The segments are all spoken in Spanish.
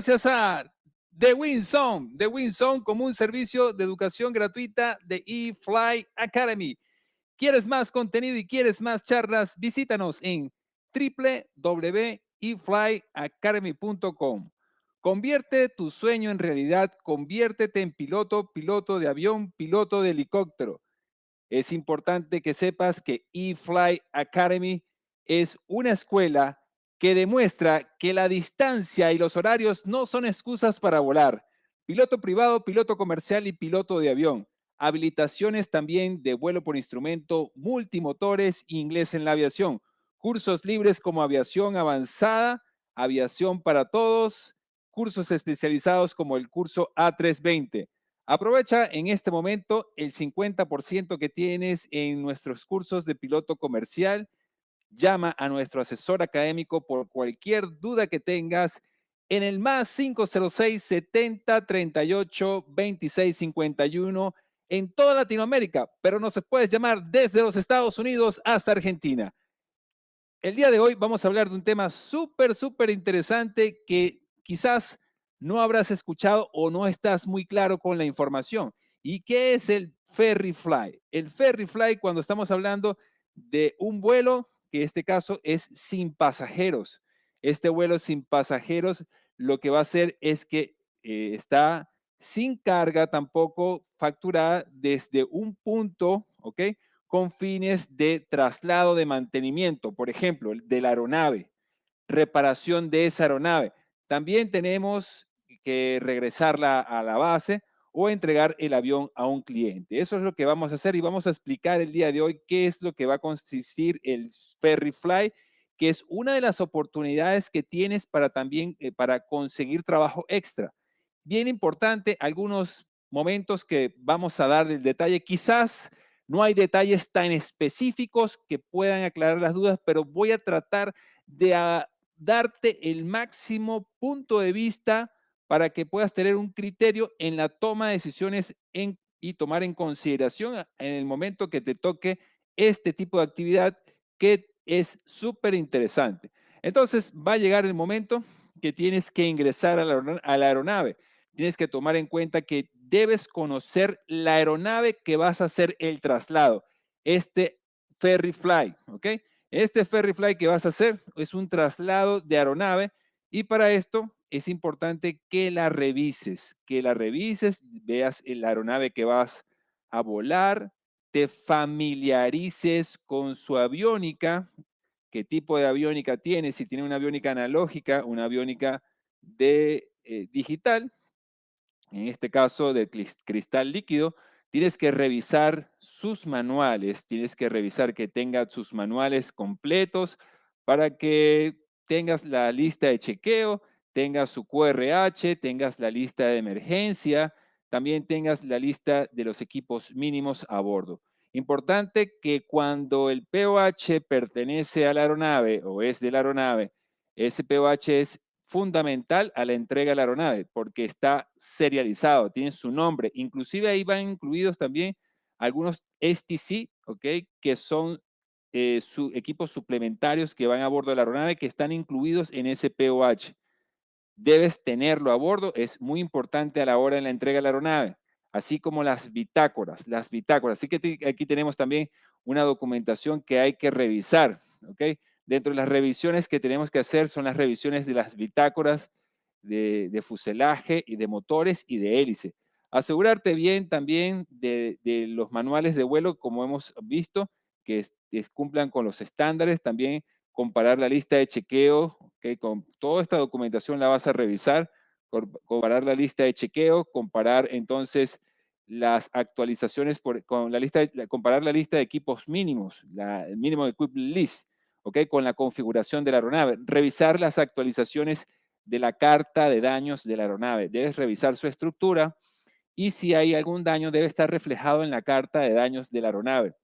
gracias a The Win Zone. The Win Zone como un servicio de educación gratuita de eFly Academy. ¿Quieres más contenido y quieres más charlas? Visítanos en www.eflyacademy.com. Convierte tu sueño en realidad, conviértete en piloto de avión, piloto de helicóptero. Es importante que sepas que eFly Academy es una escuela que demuestra que la distancia y los horarios no son excusas para volar. Piloto privado, piloto comercial y piloto de avión. Habilitaciones también de vuelo por instrumento, multimotores, inglés en la aviación. Cursos libres como aviación avanzada, aviación para todos, cursos especializados como el curso A320. Aprovecha en este momento el 50% que tienes en nuestros cursos de piloto comercial. Llama a nuestro asesor académico por cualquier duda que tengas en el más 506 70 38 26 51 en toda Latinoamérica, pero nos puedes llamar desde los Estados Unidos hasta Argentina. El día de hoy vamos a hablar de un tema súper interesante que quizás no habrás escuchado o no estás muy claro con la información. ¿Y qué es el Ferry Fly? El Ferry Fly, cuando estamos hablando de un vuelo, que en este caso es sin pasajeros. Este vuelo sin pasajeros lo que va a hacer es que está sin carga tampoco facturada desde un punto, ¿ok? Con fines de traslado de mantenimiento, por ejemplo, de la aeronave, reparación de esa aeronave. También tenemos que regresarla a la base o entregar el avión a un cliente. Eso es lo que vamos a hacer y vamos a explicar el día de hoy qué es lo que va a consistir el Ferry Fly, que es una de las oportunidades que tienes para también para conseguir trabajo extra. Bien importante, algunos momentos que vamos a dar el detalle. Quizás no hay detalles tan específicos que puedan aclarar las dudas, pero voy a tratar de darte el máximo punto de vista para que puedas tener un criterio en la toma de decisiones y tomar en consideración en el momento que te toque este tipo de actividad que es súper interesante. Entonces va a llegar el momento que tienes que ingresar a la aeronave. Tienes que tomar en cuenta que debes conocer la aeronave que vas a hacer el traslado. Este Ferry Fly, ¿ok? Este Ferry Fly que vas a hacer es un traslado de aeronave y para esto es importante que la revises, veas la aeronave que vas a volar, te familiarices con su aviónica, qué tipo de aviónica tiene, si tiene una aviónica analógica, una aviónica de digital, en este caso de cristal líquido, tienes que revisar sus manuales, tienes que revisar que tenga sus manuales completos para que tengas la lista de chequeo, tengas su QRH, tengas la lista de emergencia, también tengas la lista de los equipos mínimos a bordo. Importante que cuando el POH pertenece a la aeronave o es de la aeronave, ese POH es fundamental a la entrega de la aeronave porque está serializado, tiene su nombre. Inclusive ahí van incluidos también algunos STC, ¿ok? Que son equipos suplementarios que van a bordo de la aeronave que están incluidos en ese POH. Debes tenerlo a bordo, es muy importante a la hora de la entrega de la aeronave, así como las bitácoras, Así que aquí tenemos también una documentación que hay que revisar, ¿ok? Dentro de las revisiones que tenemos que hacer son las revisiones de las bitácoras de fuselaje y de motores y de hélice. Asegurarte bien también de los manuales de vuelo, como hemos visto, que cumplan con los estándares. También comparar la lista de chequeo, ¿okay? Con toda esta documentación la vas a revisar, comparar la lista de chequeo, comparar entonces las actualizaciones con la lista, comparar la lista de equipos mínimos, el mínimo equipment list, ¿ok? Con la configuración de la aeronave, revisar las actualizaciones de la carta de daños de la aeronave, debes revisar su estructura y si hay algún daño debe estar reflejado en la carta de daños de la aeronave.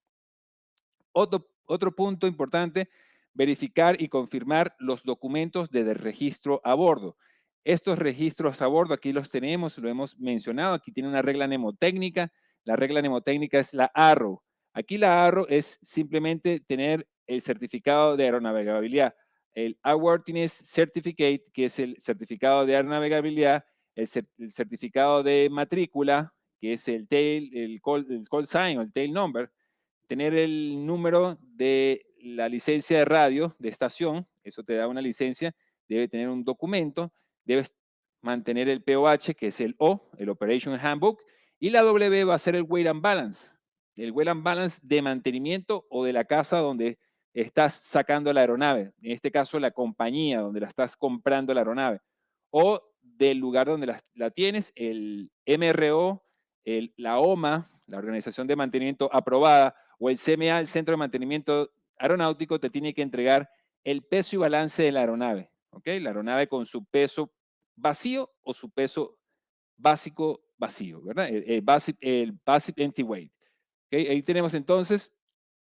Otro punto importante, verificar y confirmar los documentos de registro a bordo. Estos registros a bordo, aquí los tenemos, lo hemos mencionado, aquí tiene una regla mnemotécnica. La regla mnemotécnica es la ARROW. Aquí la ARROW es simplemente tener el certificado de aeronavegabilidad. el Airworthiness Certificate, que es el certificado de aeronavegabilidad, el certificado de matrícula, que es el call sign o el tail number, tener el número de la licencia de radio de estación, eso te da una licencia, debe tener un documento, debes mantener el POH, que es el O, el Operation Handbook, y la W va a ser el Weight and Balance, el Weight and Balance de mantenimiento o de la casa donde estás sacando la aeronave, en este caso la compañía donde la estás comprando la aeronave, o del lugar donde la tienes, el MRO, la OMA, la Organización de Mantenimiento Aprobada, o el CMA, el Centro de Mantenimiento Aeronáutico, te tiene que entregar el peso y balance de la aeronave, ¿ok? La aeronave con su peso vacío o su peso básico vacío, ¿verdad? El basic empty weight. ¿Ok? Ahí tenemos entonces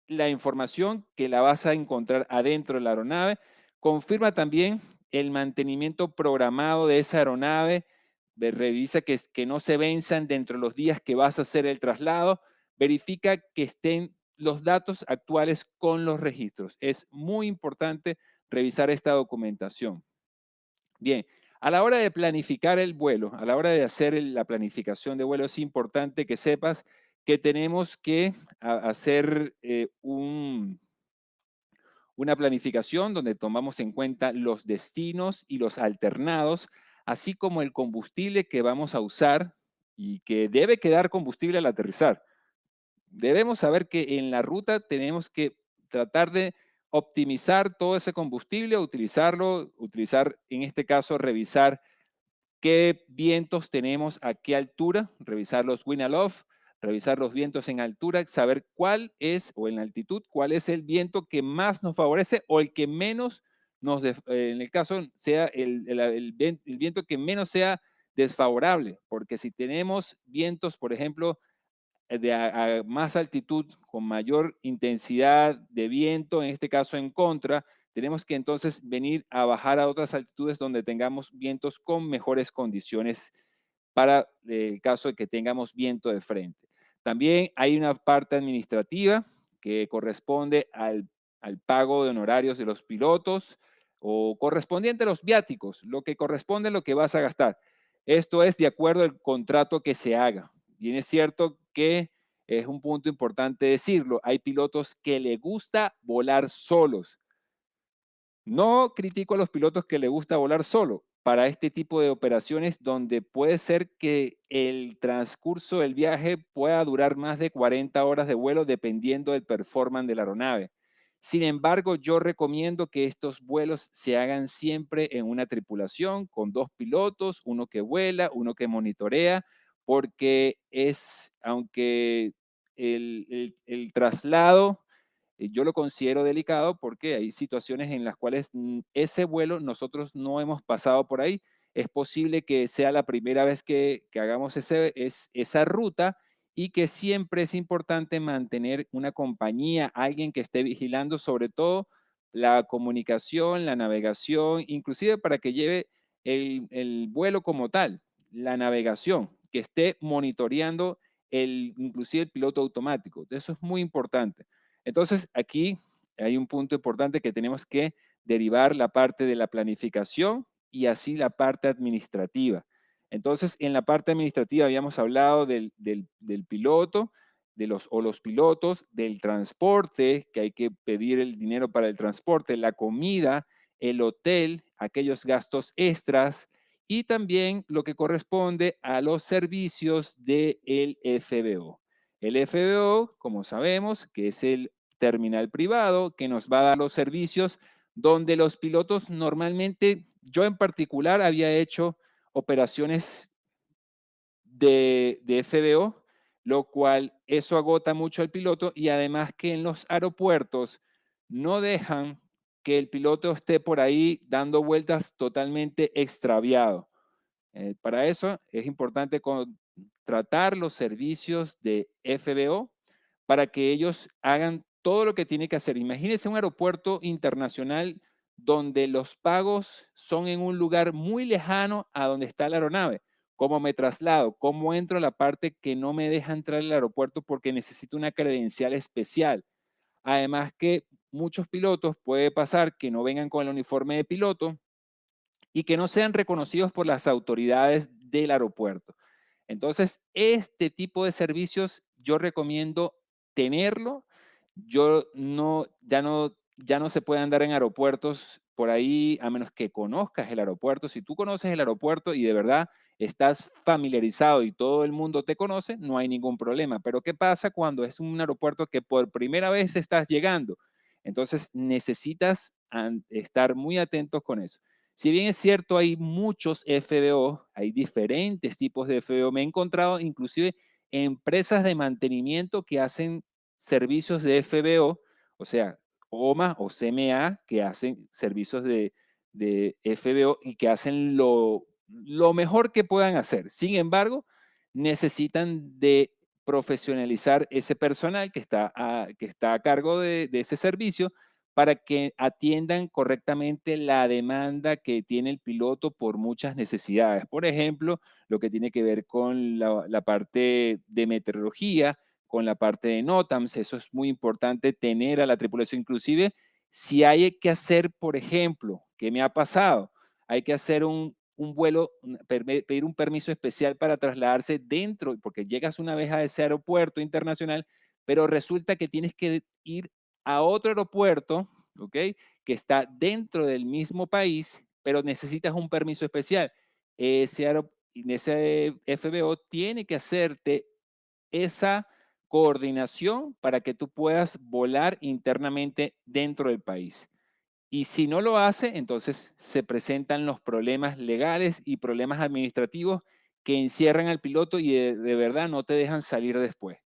la información que la vas a encontrar adentro de la aeronave. Confirma también el mantenimiento programado de esa aeronave. Revisa que no se venzan dentro de los días que vas a hacer el traslado. Verifica que estén los datos actuales con los registros. Es muy importante revisar esta documentación. Bien, a la hora de planificar el vuelo, a la hora de hacer la planificación de vuelo, es importante que sepas que tenemos que hacer una planificación donde tomamos en cuenta los destinos y los alternados, así como el combustible que vamos a usar y que debe quedar combustible al aterrizar. Debemos saber que en la ruta tenemos que tratar de optimizar todo ese combustible, utilizar, en este caso, revisar qué vientos tenemos a qué altura, revisar los wind aloft, revisar los vientos en altura, saber cuál es, o en altitud, cuál es el viento que más nos favorece o el que menos en el caso sea el viento que menos sea desfavorable, porque si tenemos vientos, por ejemplo, a más altitud, con mayor intensidad de viento, en este caso en contra, tenemos que entonces venir a bajar a otras altitudes donde tengamos vientos con mejores condiciones para el caso de que tengamos viento de frente. También hay una parte administrativa que corresponde al pago de honorarios de los pilotos o correspondiente a los viáticos, lo que corresponde a lo que vas a gastar. Esto es de acuerdo al contrato que se haga. Bien, es cierto que es un punto importante decirlo. Hay pilotos que le gusta volar solos. No critico a los pilotos que le gusta volar solo para este tipo de operaciones donde puede ser que el transcurso del viaje pueda durar más de 40 horas de vuelo dependiendo del performance de la aeronave. Sin embargo, yo recomiendo que estos vuelos se hagan siempre en una tripulación con dos pilotos, uno que vuela, uno que monitorea, porque aunque el traslado yo lo considero delicado porque hay situaciones en las cuales ese vuelo nosotros no hemos pasado por ahí. Es posible que sea la primera vez que hagamos esa ruta y que siempre es importante mantener una compañía, alguien que esté vigilando sobre todo la comunicación, la navegación, inclusive para que lleve el vuelo como tal, la navegación, que esté monitoreando inclusive el piloto automático. Eso es muy importante. Entonces, aquí hay un punto importante que tenemos que derivar la parte de la planificación y así la parte administrativa. Entonces, en la parte administrativa habíamos hablado del piloto, los pilotos, del transporte, que hay que pedir el dinero para el transporte, la comida, el hotel, aquellos gastos extras y también lo que corresponde a los servicios del FBO. El FBO, como sabemos, que es el terminal privado que nos va a dar los servicios donde los pilotos normalmente, yo en particular había hecho operaciones de FBO, lo cual eso agota mucho al piloto y además que en los aeropuertos no dejan que el piloto esté por ahí dando vueltas totalmente extraviado. Para eso es importante tratar los servicios de FBO para que ellos hagan todo lo que tiene que hacer. Imagínense un aeropuerto internacional donde los pagos son en un lugar muy lejano a donde está la aeronave. ¿Cómo me traslado? ¿Cómo entro a la parte que no me deja entrar al aeropuerto porque necesito una credencial especial? Además que muchos pilotos puede pasar que no vengan con el uniforme de piloto y que no sean reconocidos por las autoridades del aeropuerto. Entonces, este tipo de servicios yo recomiendo tenerlo. Yo no, ya no se puede andar en aeropuertos por ahí a menos que conozcas el aeropuerto. Si tú conoces el aeropuerto y de verdad estás familiarizado y todo el mundo te conoce, no hay ningún problema. Pero ¿qué pasa cuando es un aeropuerto que por primera vez estás llegando? Entonces necesitas estar muy atentos con eso. Si bien es cierto, hay muchos FBO, hay diferentes tipos de FBO. Me he encontrado inclusive empresas de mantenimiento que hacen servicios de FBO, o sea, OMA o CMA, que hacen servicios de FBO y que hacen lo mejor que puedan hacer. Sin embargo, necesitan de profesionalizar ese personal que está a cargo de ese servicio para que atiendan correctamente la demanda que tiene el piloto por muchas necesidades. Por ejemplo, lo que tiene que ver con la parte de meteorología, con la parte de NOTAMs, eso es muy importante tener a la tripulación. Inclusive, si hay que hacer, por ejemplo, ¿qué me ha pasado? Hay que hacer un vuelo, pedir un permiso especial para trasladarse dentro, porque llegas una vez a ese aeropuerto internacional, pero resulta que tienes que ir a otro aeropuerto, ¿ok? Que está dentro del mismo país, pero necesitas un permiso especial. Ese FBO tiene que hacerte esa coordinación para que tú puedas volar internamente dentro del país. Y si no lo hace, entonces se presentan los problemas legales y problemas administrativos que encierran al piloto y de verdad no te dejan salir después.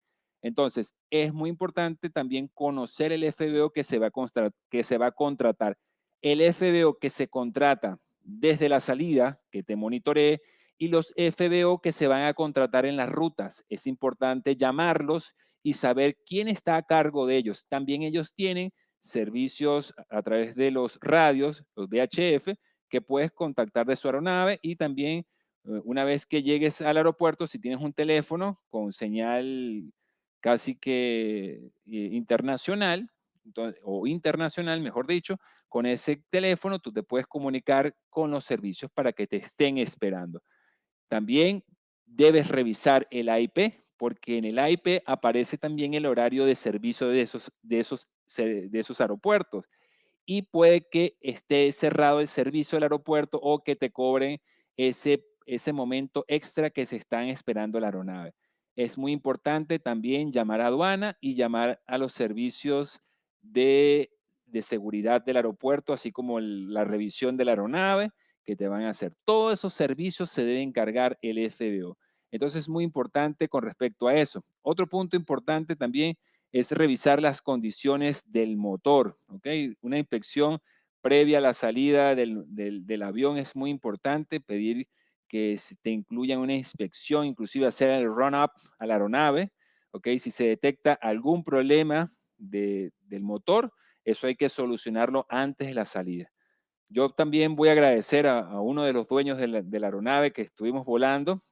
Entonces, es muy importante también conocer el FBO que se va a contratar. El FBO que se contrata desde la salida, que te monitoree, y los FBO que se van a contratar en las rutas. Es importante llamarlos y saber quién está a cargo de ellos. También ellos tienen servicios a través de los radios, los VHF, que puedes contactar de su aeronave y también una vez que llegues al aeropuerto, si tienes un teléfono con señal casi que internacional, o internacional, mejor dicho, con ese teléfono tú te puedes comunicar con los servicios para que te estén esperando. También debes revisar el IP, porque en el IP aparece también el horario de servicio de esos aeropuertos y puede que esté cerrado el servicio del aeropuerto o que te cobren ese momento extra que se están esperando la aeronave. Es muy importante también llamar a aduana y llamar a los servicios de, de seguridad del aeropuerto, así como la revisión de la aeronave que te van a hacer. Todos esos servicios se deben cargar el FBO. Entonces es muy importante con respecto a eso. Otro punto importante también es revisar las condiciones del motor, ¿ok? Una inspección previa a la salida del avión es muy importante, pedir que te incluyan una inspección, inclusive hacer el run-up a la aeronave, ¿ok? Si se detecta algún problema del motor, eso hay que solucionarlo antes de la salida. Yo también voy a agradecer a uno de los dueños de la aeronave que estuvimos volando,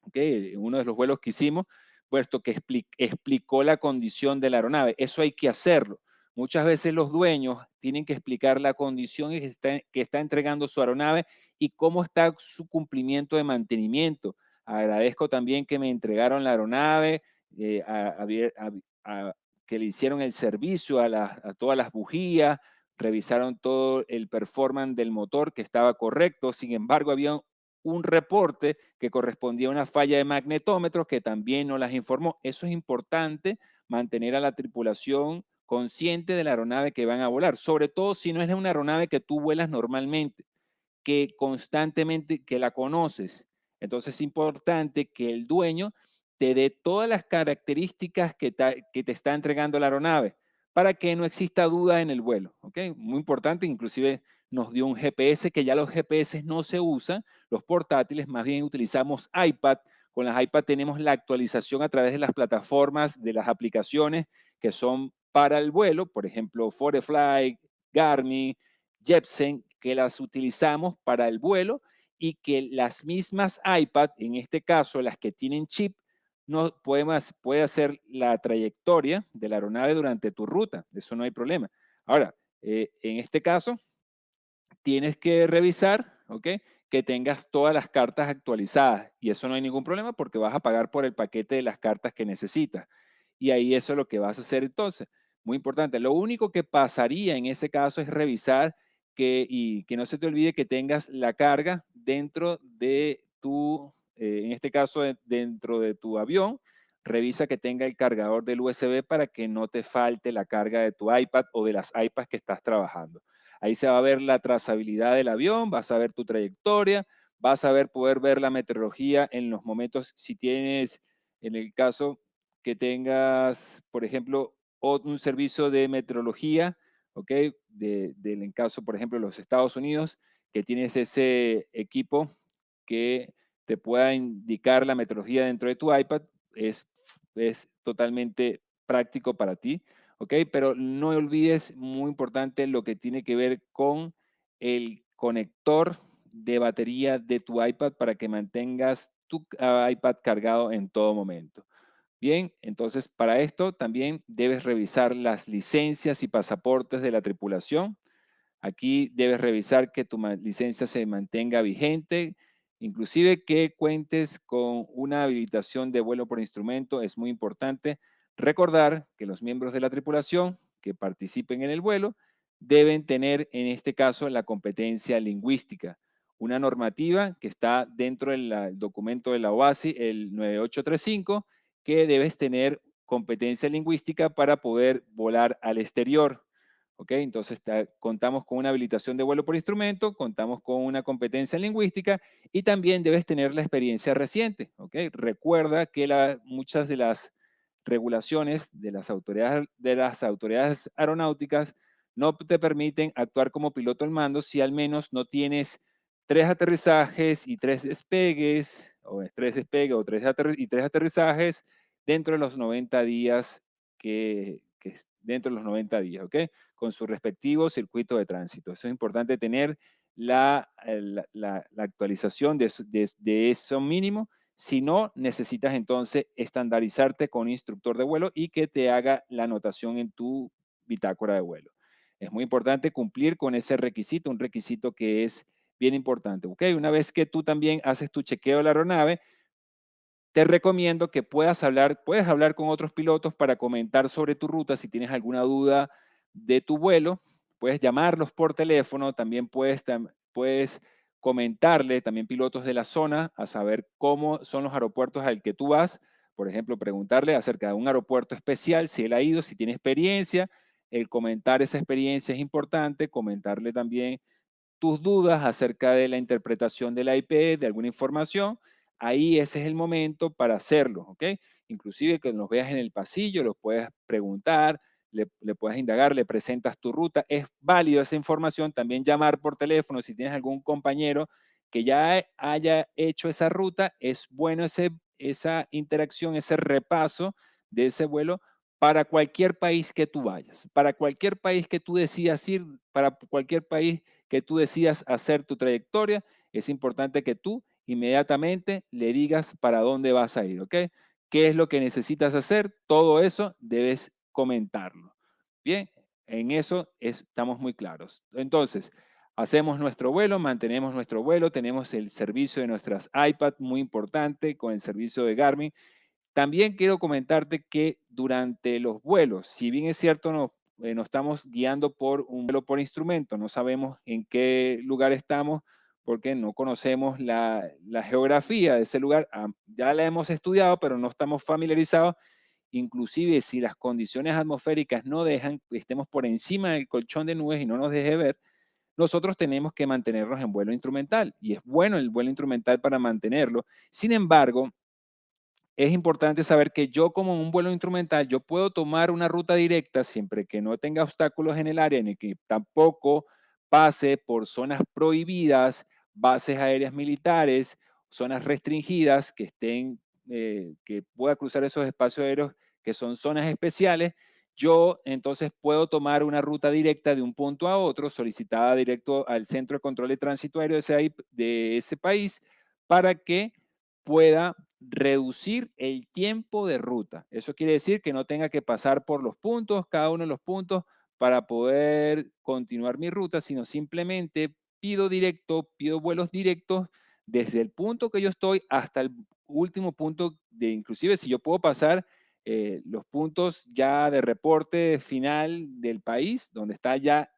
¿ok? Uno de los vuelos que hicimos, puesto que explicó la condición de la aeronave. Eso hay que hacerlo. Muchas veces los dueños tienen que explicar la condición que está entregando su aeronave y cómo está su cumplimiento de mantenimiento. Agradezco también que me entregaron la aeronave, que le hicieron el servicio a todas las bujías, revisaron todo el performance del motor que estaba correcto. Sin embargo, había un reporte que correspondía a una falla de magnetómetros que también nos las informó. Eso es importante, mantener a la tripulación consciente de la aeronave que van a volar, sobre todo si no es una aeronave que tú vuelas normalmente, que constantemente, que la conoces. Entonces es importante que el dueño te dé todas las características que te está entregando la aeronave para que no exista duda en el vuelo. ¿Ok? Muy importante, inclusive nos dio un GPS, que ya los GPS no se usan, los portátiles, más bien utilizamos iPad. Con las iPad tenemos la actualización a través de las plataformas, de las aplicaciones que son para el vuelo, por ejemplo, Forefly, Garmin, Jepsen, que las utilizamos para el vuelo y que las mismas iPad, en este caso las que tienen chip, puede hacer la trayectoria de la aeronave durante tu ruta, eso no hay problema. Ahora, en este caso, tienes que revisar, ¿ok? Que tengas todas las cartas actualizadas y eso no hay ningún problema porque vas a pagar por el paquete de las cartas que necesitas. Y ahí eso es lo que vas a hacer entonces. Muy importante. Lo único que pasaría en ese caso es revisar y que no se te olvide que tengas la carga dentro de tu, en este caso, dentro de tu avión. Revisa que tenga el cargador del USB para que no te falte la carga de tu iPad o de las iPads que estás trabajando. Ahí se va a ver la trazabilidad del avión, vas a ver tu trayectoria, vas a poder ver la meteorología en los momentos, si tienes, en el caso que tengas, por ejemplo, un servicio de meteorología, ¿ok? En caso, por ejemplo, de los Estados Unidos, que tienes ese equipo que te pueda indicar la meteorología dentro de tu iPad, es totalmente práctico para ti. ¿Ok? Pero no olvides, muy importante, lo que tiene que ver con el conector de batería de tu iPad para que mantengas tu iPad cargado en todo momento. Bien, entonces para esto también debes revisar las licencias y pasaportes de la tripulación. Aquí debes revisar que tu licencia se mantenga vigente, inclusive que cuentes con una habilitación de vuelo por instrumento. Es muy importante recordar que los miembros de la tripulación que participen en el vuelo deben tener, en este caso, la competencia lingüística, una normativa que está dentro del documento de la OASI, el 9835, que debes tener competencia lingüística para poder volar al exterior. ¿Ok? Entonces contamos con una habilitación de vuelo por instrumento, contamos con una competencia lingüística y también debes tener la experiencia reciente. ¿Ok? Recuerda que muchas de las regulaciones de las autoridades aeronáuticas no te permiten actuar como piloto al mando si al menos no tienes 3 aterrizajes y 3 despegues, o 3 despegues o y 3 aterrizajes dentro de los 90 días dentro de los 90 días, ¿ok? Con su respectivo circuito de tránsito. Eso es importante tener la actualización de eso mínimo. Si no, necesitas entonces estandarizarte con un instructor de vuelo y que te haga la anotación en tu bitácora de vuelo. Es muy importante cumplir con ese requisito, un requisito que es bien importante. ¿Ok? Una vez que tú también haces tu chequeo de la aeronave, te recomiendo que puedes hablar con otros pilotos para comentar sobre tu ruta. Si tienes alguna duda de tu vuelo, puedes llamarlos por teléfono, también puedes comentarle también pilotos de la zona a saber cómo son los aeropuertos al que tú vas. Por ejemplo, preguntarle acerca de un aeropuerto especial, si él ha ido, si tiene experiencia. El comentar esa experiencia es importante, comentarle también tus dudas acerca de la interpretación de la IP, de alguna información, ahí ese es el momento para hacerlo, ¿ok? Inclusive que los veas en el pasillo, los puedes preguntar, le puedes indagar, le presentas tu ruta, es válido esa información, también llamar por teléfono si tienes algún compañero que ya haya hecho esa ruta, es bueno esa interacción, ese repaso de ese vuelo para cualquier país que tú vayas, para cualquier país que tú decidas ir, para cualquier país que tú decidas hacer tu trayectoria, es importante que tú inmediatamente le digas para dónde vas a ir, ¿ok? ¿Qué es lo que necesitas hacer? Todo eso debes comentarlo. Bien, en eso estamos muy claros. Entonces, hacemos nuestro vuelo, mantenemos nuestro vuelo, tenemos el servicio de nuestras iPad, muy importante, con el servicio de Garmin. También quiero comentarte que durante los vuelos, si bien es cierto, nos estamos guiando por un vuelo por instrumento, no sabemos en qué lugar estamos porque no conocemos la geografía de ese lugar. Ya la hemos estudiado, pero no estamos familiarizados. Inclusive si las condiciones atmosféricas no dejan que estemos por encima del colchón de nubes y no nos deje ver, nosotros tenemos que mantenernos en vuelo instrumental y es bueno el vuelo instrumental para mantenerlo. Sin embargo, es importante saber que yo como un vuelo instrumental, yo puedo tomar una ruta directa siempre que no tenga obstáculos en el área ni que tampoco pase por zonas prohibidas, bases aéreas militares, zonas restringidas que pueda cruzar esos espacios aéreos que son zonas especiales. Yo entonces puedo tomar una ruta directa de un punto a otro, solicitada directo al Centro de Control de Tránsito Aéreo de ese país, para que pueda reducir el tiempo de ruta. Eso quiere decir que no tenga que pasar por los puntos, cada uno de los puntos, para poder continuar mi ruta, sino simplemente pido vuelos directos desde el punto que yo estoy hasta el último punto de, inclusive si yo puedo pasar los puntos ya de reporte final del país, donde está ya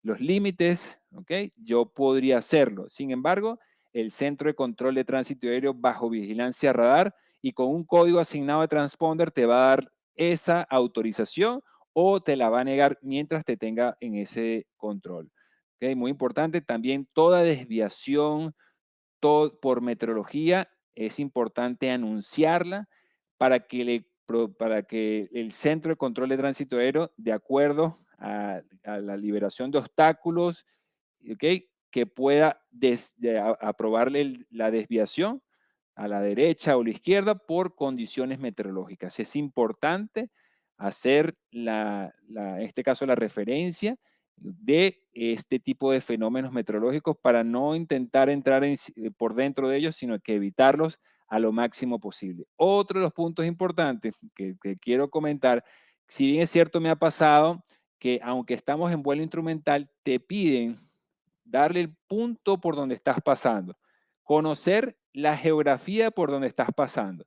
los límites, ¿ok? Yo podría hacerlo. Sin embargo, el Centro de Control de Tránsito Aéreo bajo vigilancia radar y con un código asignado de transponder te va a dar esa autorización o te la va a negar mientras te tenga en ese control. ¿Ok? Muy importante también toda desviación por meteorología es importante anunciarla para que el Centro de Control de Tránsito Aéreo, de acuerdo a la liberación de obstáculos, ¿ok? Que pueda aprobarle la desviación a la derecha o la izquierda por condiciones meteorológicas. Es importante hacer en este caso, la referencia de este tipo de fenómenos meteorológicos para no intentar entrar por dentro de ellos, sino que evitarlos a lo máximo posible. Otro de los puntos importantes que quiero comentar, si bien es cierto, me ha pasado que aunque estamos en vuelo instrumental, te piden darle el punto por donde estás pasando, conocer la geografía por donde estás pasando.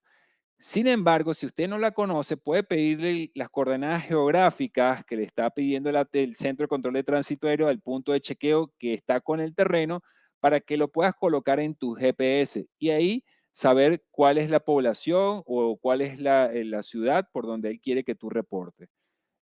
Sin embargo, si usted no la conoce, puede pedirle las coordenadas geográficas que le está pidiendo el Centro de Control de Tránsito Aéreo al punto de chequeo que está con el terreno para que lo puedas colocar en tu GPS y ahí saber cuál es la población o cuál es la ciudad por donde él quiere que tú reportes.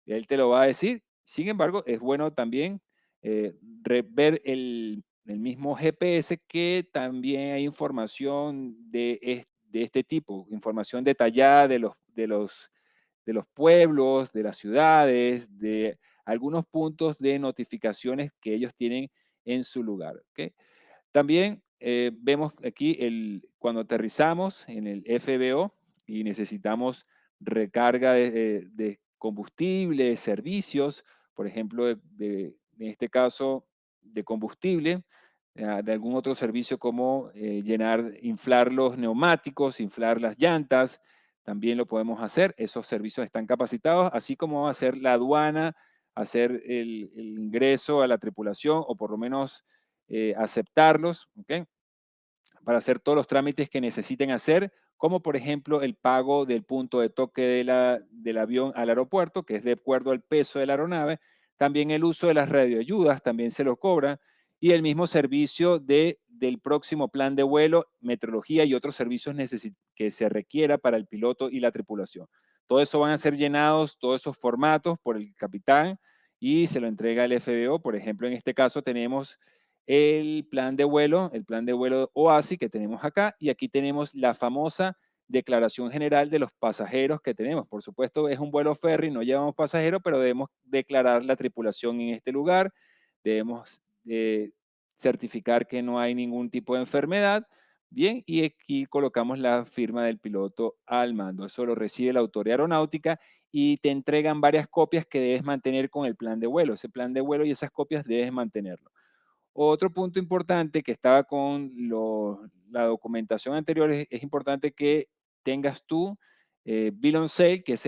Él te lo va a decir. Sin embargo, es bueno también ver el mismo GPS que también hay información de este tipo, información detallada de los pueblos, de las ciudades, de algunos puntos de notificaciones que ellos tienen en su lugar. ¿Ok? También vemos aquí cuando aterrizamos en el FBO y necesitamos recarga de combustible, servicios, por ejemplo, en este caso de combustible, de algún otro servicio como inflar los neumáticos, inflar las llantas, también lo podemos hacer. Esos servicios están capacitados, así como hacer la aduana, hacer el ingreso a la tripulación o por lo menos aceptarlos, ¿ok? Para hacer todos los trámites que necesiten hacer, como por ejemplo el pago del punto de toque del avión al aeropuerto, que es de acuerdo al peso de la aeronave, también el uso de las radioayudas, también se lo cobra, y el mismo servicio del próximo plan de vuelo, metrología y otros servicios que se requiera para el piloto y la tripulación. Todo eso van a ser llenados, todos esos formatos por el capitán y se lo entrega el FBO. Por ejemplo, en este caso tenemos el plan de vuelo OASI que tenemos acá, y aquí tenemos la famosa declaración general de los pasajeros que tenemos. Por supuesto, es un vuelo ferry, no llevamos pasajeros, pero debemos declarar la tripulación en este lugar, debemos certificar que no hay ningún tipo de enfermedad. Bien, y aquí colocamos la firma del piloto al mando. Eso lo recibe la autoridad aeronáutica y te entregan varias copias que debes mantener con el plan de vuelo. Ese plan de vuelo y esas copias debes mantenerlo. Otro punto importante que estaba con la documentación anterior es importante que tengas tú bill of sale, que es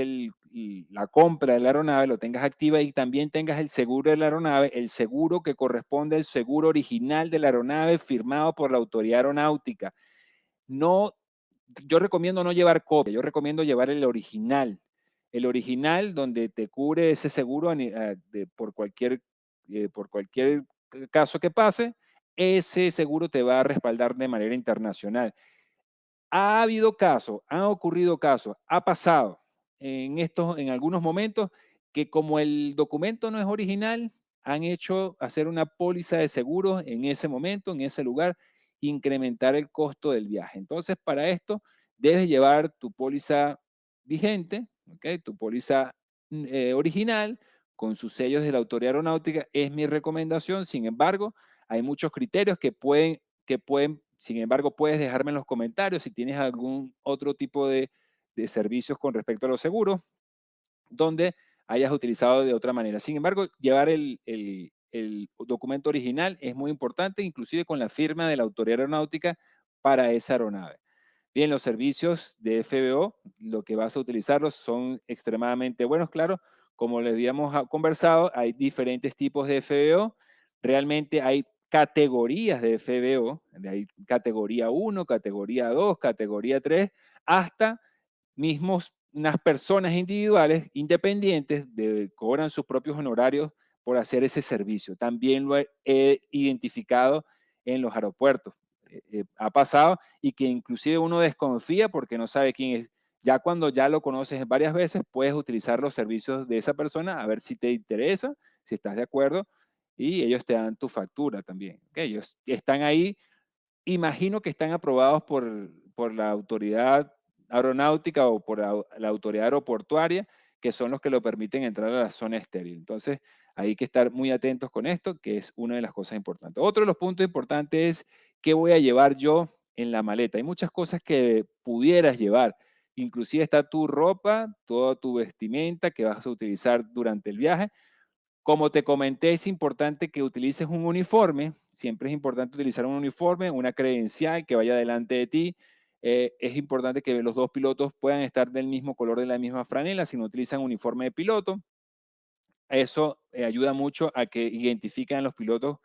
la compra de la aeronave, lo tengas activa y también tengas el seguro de la aeronave, el seguro que corresponde al seguro original de la aeronave firmado por la autoridad aeronáutica. No, yo recomiendo no llevar copia, yo recomiendo llevar el original donde te cubre ese seguro por cualquier caso que pase, ese seguro te va a respaldar de manera internacional. Ha habido casos, han ocurrido casos, ha pasado en algunos momentos que como el documento no es original, han hecho hacer una póliza de seguros en ese momento, en ese lugar, incrementar el costo del viaje. Entonces, para esto, debes llevar tu póliza vigente, ¿ok? Tu póliza original, con sus sellos de la autoridad aeronáutica, es mi recomendación. Sin embargo, hay muchos criterios sin embargo, puedes dejarme en los comentarios si tienes algún otro tipo de servicios con respecto a los seguros, donde hayas utilizado de otra manera. Sin embargo, llevar el documento original es muy importante, inclusive con la firma de la autoridad aeronáutica para esa aeronave. Bien, los servicios de FBO, lo que vas a utilizarlos son extremadamente buenos, claro, como les habíamos conversado, hay diferentes tipos de FBO. Realmente hay categorías de FBO, hay categoría uno, categoría 2, categoría 3, hasta mismos unas personas individuales, independientes, cobran sus propios honorarios por hacer ese servicio. También lo he identificado en los aeropuertos. Ha pasado y que inclusive uno desconfía porque no sabe quién es. Ya cuando ya lo conoces varias veces, puedes utilizar los servicios de esa persona a ver si te interesa, si estás de acuerdo, y ellos te dan tu factura también. ¿Ok? Ellos están ahí, imagino que están aprobados por la autoridad aeronáutica o por la autoridad aeroportuaria, que son los que lo permiten entrar a la zona estéril. Entonces, hay que estar muy atentos con esto, que es una de las cosas importantes. Otro de los puntos importantes es qué voy a llevar yo en la maleta. Hay muchas cosas que pudieras llevar. Inclusive está tu ropa, toda tu vestimenta que vas a utilizar durante el viaje. Como te comenté, es importante que utilices un uniforme. Siempre es importante utilizar un uniforme, una credencial que vaya delante de ti. Es importante que los dos pilotos puedan estar del mismo color de la misma franela si no utilizan uniforme de piloto. Eso ayuda mucho a que identifiquen a los pilotos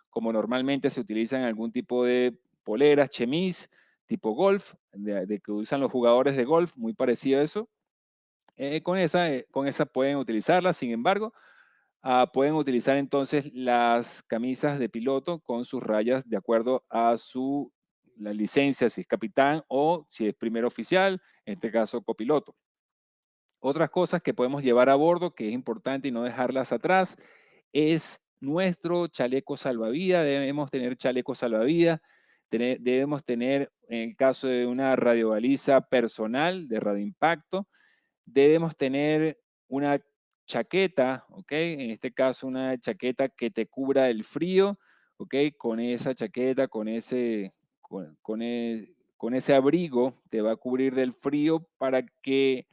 como normalmente se utilizan algún tipo de poleras, chemise, tipo golf, de que usan los jugadores de golf, muy parecido a eso. Con esa pueden utilizarla. Sin embargo, pueden utilizar entonces las camisas de piloto con sus rayas de acuerdo a la licencia, si es capitán o si es primer oficial, en este caso copiloto. Otras cosas que podemos llevar a bordo, que es importante y no dejarlas atrás, es nuestro chaleco salvavidas. Debemos tener chaleco salvavidas. Debemos tener, en el caso de una radiobaliza personal de radioimpacto, debemos tener una chaqueta, ¿ok? En este caso, una chaqueta que te cubra el frío, ¿ok? Con esa chaqueta, con ese abrigo, te va a cubrir del frío para que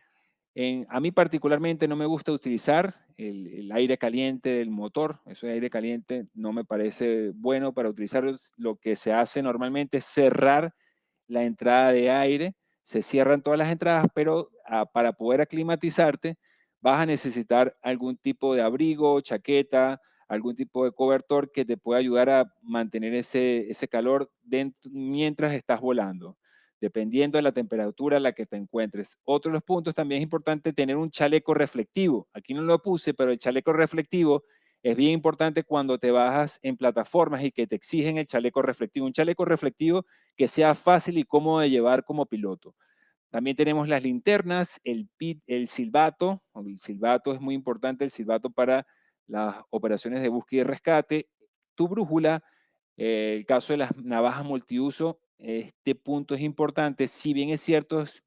a mí particularmente no me gusta utilizar el aire caliente del motor. Eso de aire caliente no me parece bueno para utilizarlo. Lo que se hace normalmente es cerrar la entrada de aire, se cierran todas las entradas, pero para poder aclimatizarte vas a necesitar algún tipo de abrigo, chaqueta, algún tipo de cobertor que te pueda ayudar a mantener ese calor mientras estás volando, dependiendo de la temperatura a la que te encuentres. Otro de los puntos también es importante tener un chaleco reflectivo. Aquí no lo puse, pero el chaleco reflectivo es bien importante cuando te bajas en plataformas y que te exigen el chaleco reflectivo. Un chaleco reflectivo que sea fácil y cómodo de llevar como piloto. También tenemos las linternas, el silbato. El silbato es muy importante, el silbato para las operaciones de búsqueda y rescate. Tu brújula, el caso de las navajas multiuso, este punto es importante. Si bien es cierto, es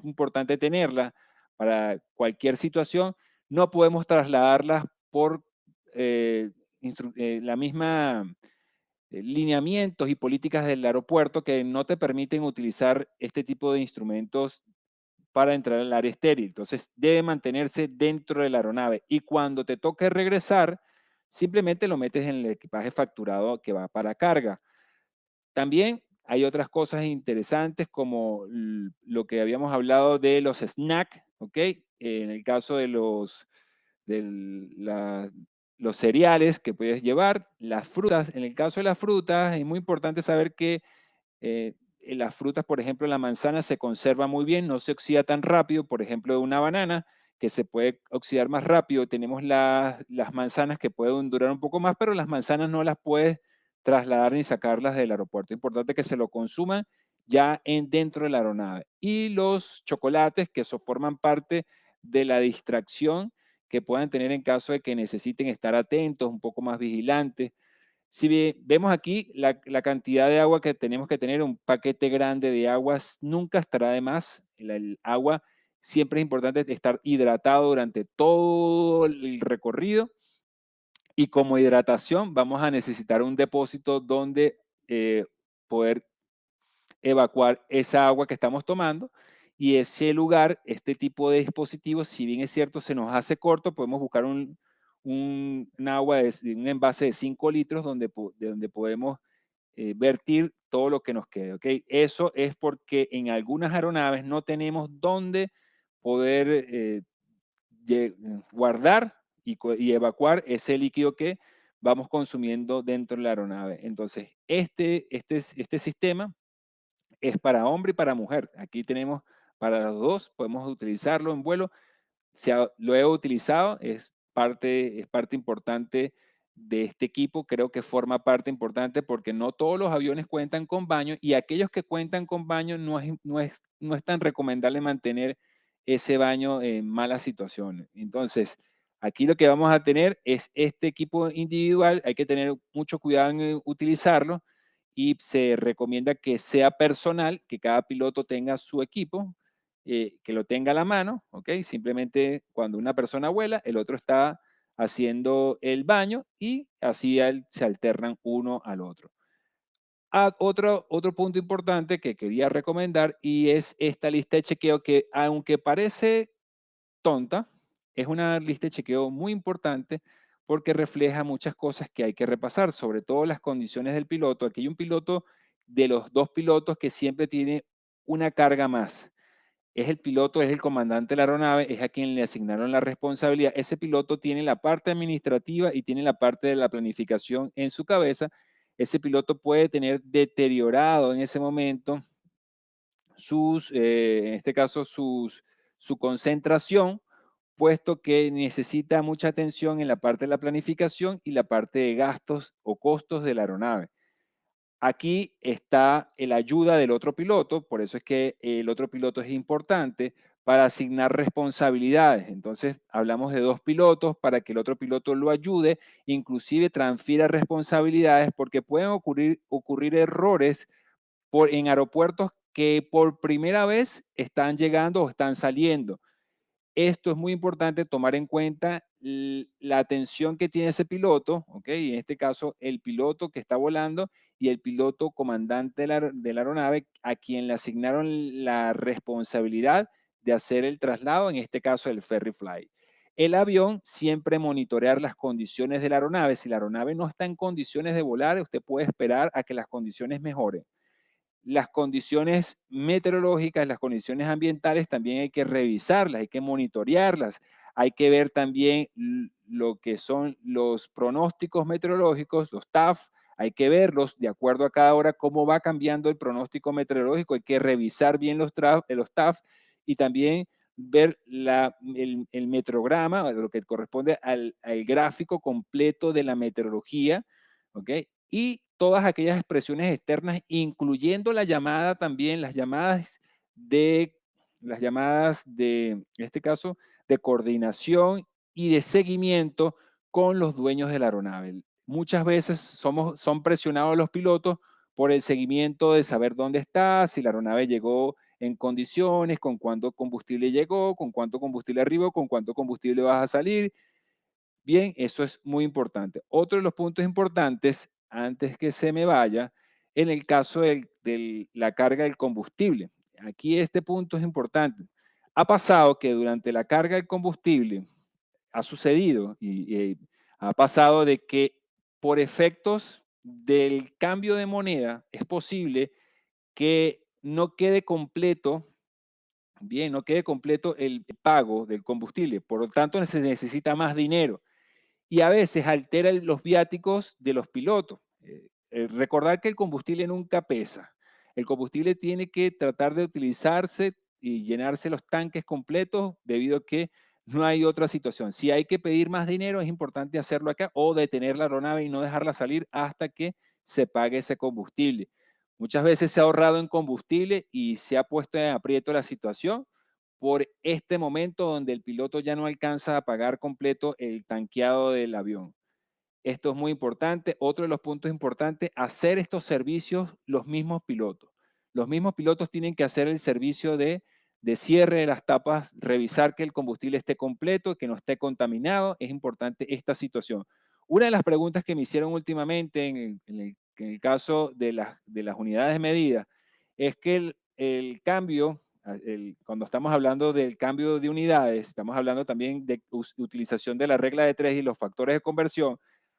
importante tenerla para cualquier situación, no podemos trasladarlas por eh, la misma lineamientos y políticas del aeropuerto que no te permiten utilizar este tipo de instrumentos para entrar al área estéril. Entonces, debe mantenerse dentro de la aeronave y cuando te toque regresar, simplemente lo metes en el equipaje facturado que va para carga. También hay otras cosas interesantes como lo que habíamos hablado de los snacks, ¿ok? En el caso de de la- los cereales que puedes llevar, las frutas. En el caso de las frutas, es muy importante saber que en las frutas, por ejemplo, la manzana se conserva muy bien, no se oxida tan rápido, por ejemplo, una banana que se puede oxidar más rápido. Tenemos las manzanas que pueden durar un poco más, pero las manzanas no las puedes trasladar ni sacarlas del aeropuerto. Es importante que se lo consuman ya dentro de la aeronave. Y los chocolates que forman parte de la distracción que puedan tener en caso de que necesiten estar atentos, un poco más vigilantes. Si vemos aquí la cantidad de agua que tenemos que tener, un paquete grande de aguas nunca estará de más. El agua siempre es importante estar hidratado durante todo el recorrido y como hidratación vamos a necesitar un depósito donde poder evacuar esa agua que estamos tomando y ese lugar, este tipo de dispositivos, si bien es cierto, se nos hace corto, podemos buscar un agua, un envase de 5 litros de donde podemos vertir todo lo que nos quede, ¿ok? Eso es porque en algunas aeronaves no tenemos dónde poder guardar y evacuar ese líquido que vamos consumiendo dentro de la aeronave. Entonces, este sistema es para hombre y para mujer. Aquí tenemos para los dos, podemos utilizarlo en vuelo. Lo he utilizado, es parte importante de este equipo, creo que forma parte importante porque no todos los aviones cuentan con baño y aquellos que cuentan con baño no es tan recomendable mantener ese baño en malas situaciones. Entonces, aquí lo que vamos a tener es este equipo individual, hay que tener mucho cuidado en utilizarlo y se recomienda que sea personal, que cada piloto tenga su equipo, que lo tenga a la mano, ¿ok? Simplemente cuando una persona vuela, el otro está haciendo el baño y así se alternan uno al otro. Otro punto importante que quería recomendar y es esta lista de chequeo que aunque parece tonta, es una lista de chequeo muy importante porque refleja muchas cosas que hay que repasar, sobre todo las condiciones del piloto. Aquí hay un piloto de los dos pilotos que siempre tiene una carga más. Es el piloto, es el comandante de la aeronave, es a quien le asignaron la responsabilidad. Ese piloto tiene la parte administrativa y tiene la parte de la planificación en su cabeza. Ese piloto puede tener deteriorado en ese momento en este caso, su concentración, puesto que necesita mucha atención en la parte de la planificación y la parte de gastos o costos de la aeronave. Aquí está la ayuda del otro piloto, por eso es que el otro piloto es importante para asignar responsabilidades. Entonces, hablamos de dos pilotos para que el otro piloto lo ayude, inclusive transfiera responsabilidades, porque pueden ocurrir errores en aeropuertos que por primera vez están llegando o están saliendo. Esto es muy importante tomar en cuenta la atención que tiene ese piloto, ¿ok? Y en este caso, el piloto que está volando y el piloto comandante de la aeronave a quien le asignaron la responsabilidad de hacer el traslado, en este caso el ferry fly. El avión siempre monitorear las condiciones de la aeronave. Si la aeronave no está en condiciones de volar, usted puede esperar a que las condiciones mejoren. Las condiciones meteorológicas, las condiciones ambientales también hay que revisarlas, hay que monitorearlas, hay que ver también lo que son los pronósticos meteorológicos, los TAF, hay que verlos de acuerdo a cada hora cómo va cambiando el pronóstico meteorológico, hay que revisar bien los TAF y también ver el meteorograma, lo que corresponde al gráfico completo de la meteorología, ¿ok? Y todas aquellas expresiones externas, incluyendo la llamada también, en este caso, de coordinación y de seguimiento con los dueños de la aeronave. Muchas veces son presionados los pilotos por el seguimiento de saber dónde está, si la aeronave llegó en condiciones, con cuánto combustible llegó, con cuánto combustible arribó, con cuánto combustible vas a salir. Bien, eso es muy importante. Otro de los puntos importantes, antes que se me vaya, en el caso de la carga del combustible. Aquí este punto es importante. Ha pasado que durante la carga del combustible ha sucedido y ha pasado de que por efectos del cambio de moneda es posible que no quede completo, bien, no quede completo el pago del combustible. Por lo tanto, se necesita más dinero y a veces altera los viáticos de los pilotos. Recordar que el combustible nunca pesa. El combustible tiene que tratar de utilizarse y llenarse los tanques completos debido a que no hay otra situación. Si hay que pedir más dinero, es importante hacerlo acá o detener la aeronave y no dejarla salir hasta que se pague ese combustible. Muchas veces se ha ahorrado en combustible y se ha puesto en aprieto la situación por este momento donde el piloto ya no alcanza a pagar completo el tanqueado del avión. Esto es muy importante. Otro de los puntos importantes, hacer estos servicios los mismos pilotos. Los mismos pilotos tienen que hacer el servicio de cierre de las tapas, revisar que el combustible esté completo, que no esté contaminado. Es importante esta situación. Una de las preguntas que me hicieron últimamente en el caso de las unidades de medida es que el cambio, cuando estamos hablando del cambio de unidades, estamos hablando también de utilización de la regla de tres y los factores de conversión.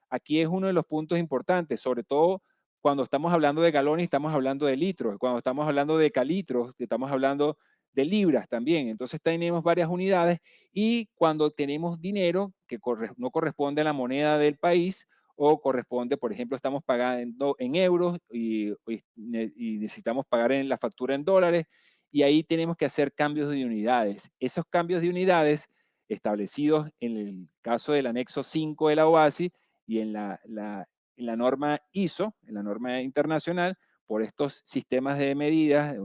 Aquí es uno de los puntos importantes, sobre todo cuando estamos hablando de galones, estamos hablando de litros. Cuando estamos hablando de calitros, estamos hablando de libras también. Entonces tenemos varias unidades y cuando tenemos dinero que no corresponde a la moneda del país o corresponde, por ejemplo, estamos pagando en euros y necesitamos pagar en la factura en dólares y ahí tenemos que hacer cambios de unidades. Esos cambios de unidades establecidos en el caso del anexo 5 de la OASI y en la norma ISO, en la norma internacional, por estos sistemas de medidas,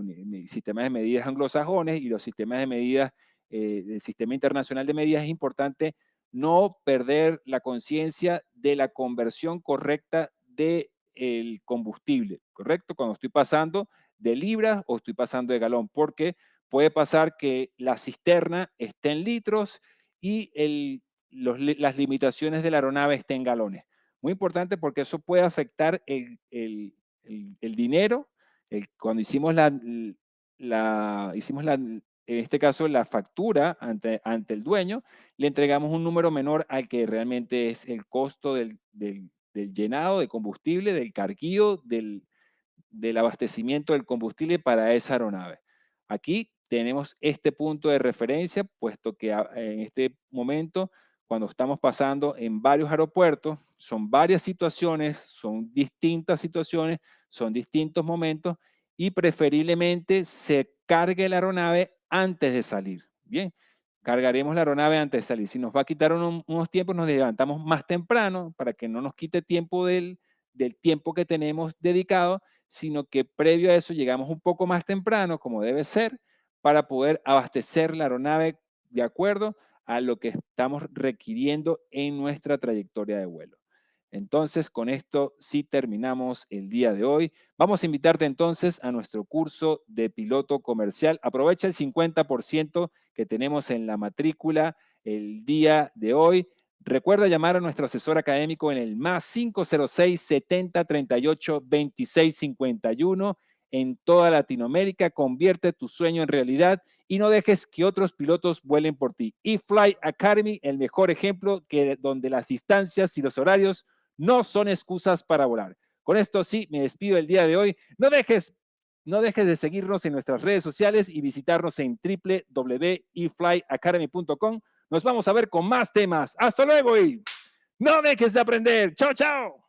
sistemas de medidas anglosajones y los sistemas de medidas del Sistema Internacional de Medidas, es importante no perder la conciencia de la conversión correcta del combustible, ¿correcto? Cuando estoy pasando de libras o estoy pasando de galón, porque puede pasar que la cisterna esté en litros y las limitaciones de la aeronave estén en galones. Muy importante porque eso puede afectar el dinero. Cuando hicimos en este caso, la factura ante el dueño, le entregamos un número menor al que realmente es el costo del llenado de combustible, del carguío, del abastecimiento del combustible para esa aeronave. Aquí tenemos este punto de referencia, puesto que en este momento, cuando estamos pasando en varios aeropuertos, son varias situaciones, son distintas situaciones, son distintos momentos y preferiblemente se cargue la aeronave antes de salir. Bien, cargaremos la aeronave antes de salir. Si nos va a quitar unos tiempos, nos levantamos más temprano para que no nos quite tiempo del tiempo que tenemos dedicado, sino que previo a eso llegamos un poco más temprano, como debe ser, para poder abastecer la aeronave de acuerdo a lo que estamos requiriendo en nuestra trayectoria de vuelo. Entonces, con esto sí terminamos el día de hoy. Vamos a invitarte entonces a nuestro curso de piloto comercial. Aprovecha el 50% que tenemos en la matrícula el día de hoy. Recuerda llamar a nuestro asesor académico en el más 506 70 38 26 51 en toda Latinoamérica. Convierte tu sueño en realidad y no dejes que otros pilotos vuelen por ti. eFly Academy, el mejor ejemplo donde las distancias y los horarios no son excusas para volar. Con esto sí, me despido el día de hoy. No dejes de seguirnos en nuestras redes sociales y visitarnos en www.eflyacademy.com. Nos vamos a ver con más temas. Hasta luego y no dejes de aprender. Chao, chao.